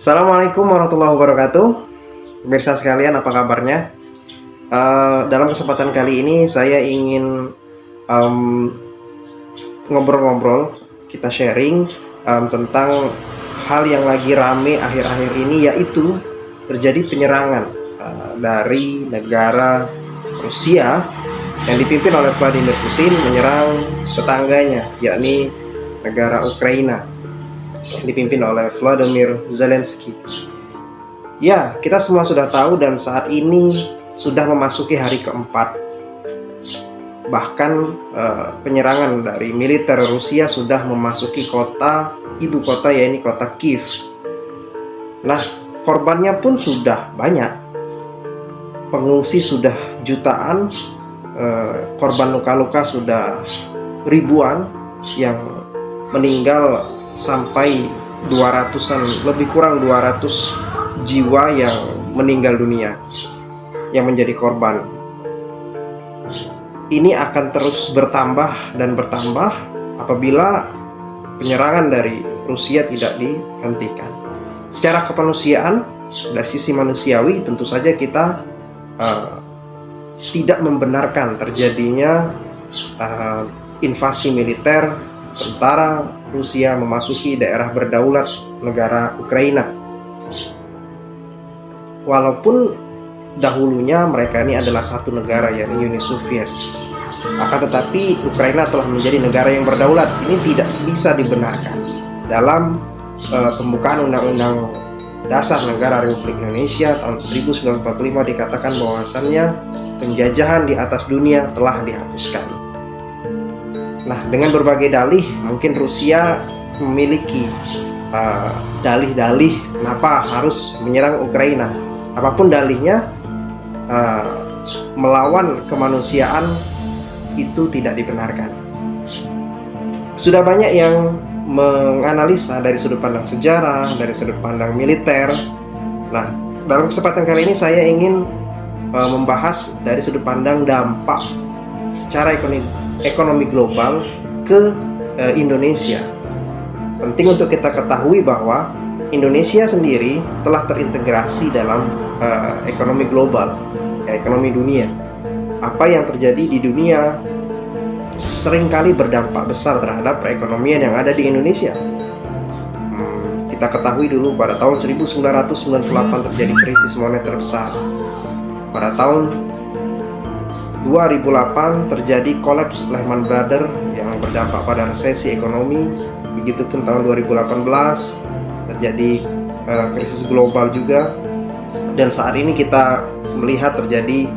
Assalamualaikum warahmatullahi wabarakatuh. Pemirsa sekalian, apa kabarnya? Dalam kesempatan kali ini saya ingin ngobrol-ngobrol, kita sharing tentang hal yang lagi rame akhir-akhir ini, yaitu terjadi penyerangan dari negara Rusia yang dipimpin oleh Vladimir Putin menyerang tetangganya, yakni negara Ukraina yang dipimpin oleh Volodymyr Zelensky. Ya, kita semua sudah tahu dan saat ini sudah memasuki hari keempat. Bahkan penyerangan dari militer Rusia sudah memasuki ibu kota, yaitu kota Kiev. Nah, korbannya pun sudah banyak. Pengungsi sudah jutaan, korban luka-luka sudah ribuan, yang meninggal sampai 200-an, lebih kurang 200 jiwa yang meninggal dunia, yang menjadi korban. Ini akan terus bertambah dan bertambah apabila penyerangan dari Rusia tidak dihentikan. Secara kemanusiaan, dari sisi manusiawi, tentu saja kita tidak membenarkan terjadinya invasi militer tentara Rusia memasuki daerah berdaulat negara Ukraina. Walaupun dahulunya mereka ini adalah satu negara, yakni Uni Soviet, akan tetapi Ukraina telah menjadi negara yang berdaulat. Ini tidak bisa dibenarkan. Dalam pembukaan Undang-Undang Dasar Negara Republik Indonesia tahun 1945 dikatakan bahwasannya penjajahan di atas dunia telah dihapuskan. Nah, dengan berbagai dalih, mungkin Rusia memiliki dalih-dalih kenapa harus menyerang Ukraina. Apapun dalihnya, melawan kemanusiaan itu tidak dibenarkan. Sudah banyak yang menganalisa dari sudut pandang sejarah, dari sudut pandang militer. Nah, dalam kesempatan kali ini saya ingin membahas dari sudut pandang dampak secara ekonomi global ke Indonesia. Penting untuk kita ketahui bahwa Indonesia sendiri telah terintegrasi dalam ekonomi global, ekonomi dunia. Apa yang terjadi di dunia seringkali berdampak besar terhadap perekonomian yang ada di Indonesia. Kita ketahui dulu pada tahun 1998 terjadi krisis moneter besar. Pada tahun 2008 terjadi kolaps Lehman Brothers yang berdampak pada resesi ekonomi. Begitupun tahun 2018 terjadi krisis global juga. Dan saat ini kita melihat terjadi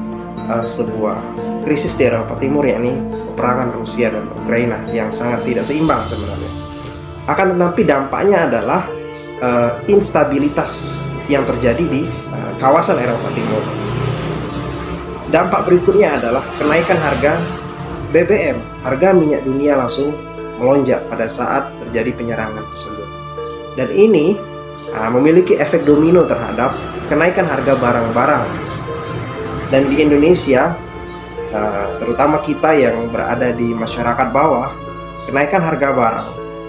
sebuah krisis di Eropa Timur, yakni peperangan Rusia dan Ukraina yang sangat tidak seimbang sebenarnya. Akan tetapi dampaknya adalah instabilitas yang terjadi di kawasan Eropa Timur. Dampak berikutnya adalah kenaikan harga BBM. Harga minyak dunia langsung melonjak pada saat terjadi penyerangan tersebut. Dan ini memiliki efek domino terhadap kenaikan harga barang-barang. Dan di Indonesia, terutama kita yang berada di masyarakat bawah, kenaikan harga barang,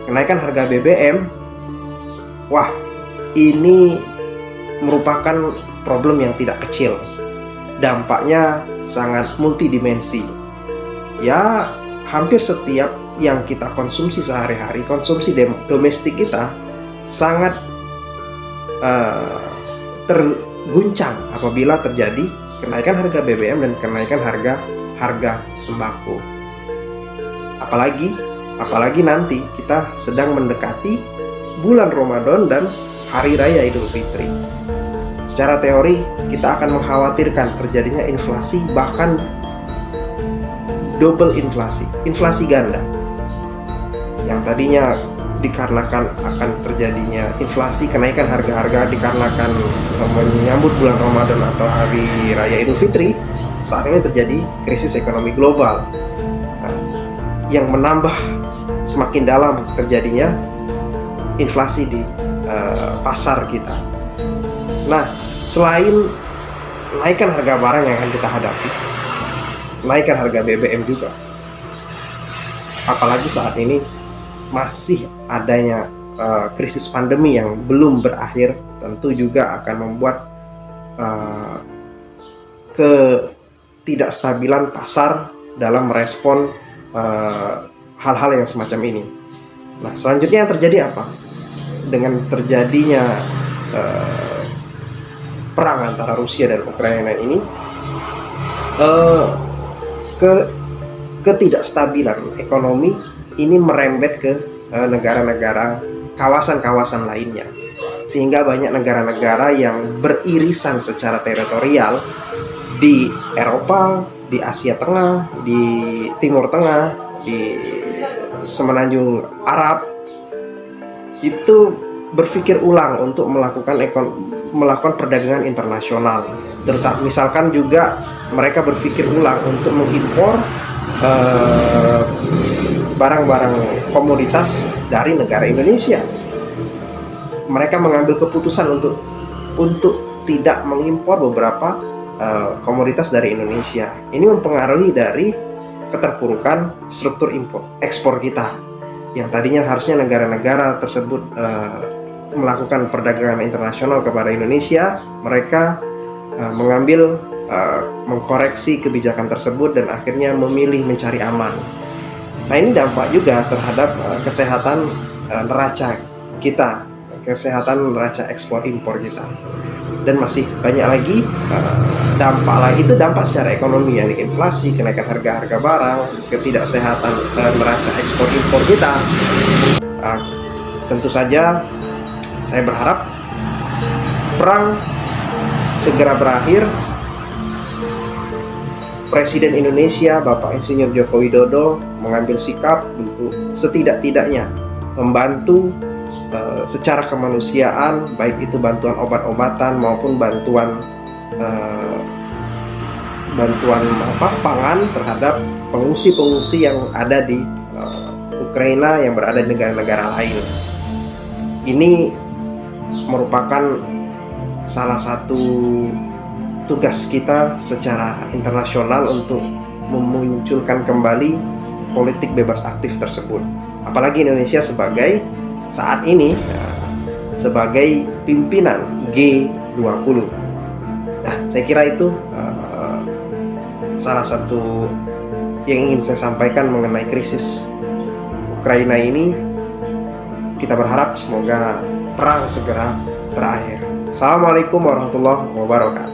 kenaikan harga BBM, wah, ini merupakan problem yang tidak kecil. Dampaknya sangat multidimensi. Ya, hampir setiap yang kita konsumsi sehari-hari, konsumsi domestik kita sangat terguncang apabila terjadi kenaikan harga BBM dan kenaikan harga sembako. Apalagi nanti kita sedang mendekati bulan Ramadan dan Hari Raya Idul Fitri. Secara teori kita akan mengkhawatirkan terjadinya inflasi, bahkan double inflasi ganda. Yang tadinya dikarenakan akan terjadinya inflasi, kenaikan harga-harga dikarenakan menyambut bulan Ramadan atau Hari Raya Idul Fitri, saat ini terjadi krisis ekonomi global yang menambah semakin dalam terjadinya inflasi di pasar kita. Nah, selain naikkan harga barang yang akan kita hadapi, naikkan harga BBM juga. Apalagi saat ini masih adanya krisis pandemi yang belum berakhir tentu juga akan membuat ketidakstabilan pasar dalam merespon hal-hal yang semacam ini. Nah, selanjutnya yang terjadi apa? Dengan terjadinya perang antara Rusia dan Ukraina ini, ketidakstabilan ekonomi ini merembet ke negara-negara kawasan-kawasan lainnya, sehingga banyak negara-negara yang beririsan secara teritorial di Eropa, di Asia Tengah, di Timur Tengah, di Semenanjung Arab itu berpikir ulang untuk melakukan perdagangan internasional. Misalkan juga mereka berpikir ulang untuk mengimpor barang-barang komoditas dari negara Indonesia. Mereka mengambil keputusan untuk tidak mengimpor beberapa komoditas dari Indonesia. Ini mempengaruhi dari keterpurukan struktur ekspor kita, yang tadinya harusnya negara-negara tersebut melakukan perdagangan internasional kepada Indonesia. Mereka mengambil mengkoreksi kebijakan tersebut dan akhirnya memilih mencari aman. Nah, ini dampak juga terhadap kesehatan neraca kita, kesehatan neraca ekspor impor kita, dan masih banyak lagi dampak lagi. Itu dampak secara ekonomi, yakni inflasi, kenaikan harga barang, ketidaksehatan neraca ekspor impor kita. Tentu saja saya berharap perang segera berakhir. Presiden Indonesia Bapak Insinyur Joko Widodo mengambil sikap untuk setidak-tidaknya membantu secara kemanusiaan, baik itu bantuan obat-obatan maupun bantuan pangan terhadap pengungsi-pengungsi yang ada di Ukraina, yang berada di negara-negara lain. Ini merupakan salah satu tugas kita secara internasional untuk memunculkan kembali politik bebas aktif tersebut. Apalagi Indonesia saat ini sebagai pimpinan G20. Nah, saya kira itu salah satu yang ingin saya sampaikan mengenai krisis Ukraina ini. Kita berharap semoga perang segera berakhir. Assalamualaikum warahmatullahi wabarakatuh.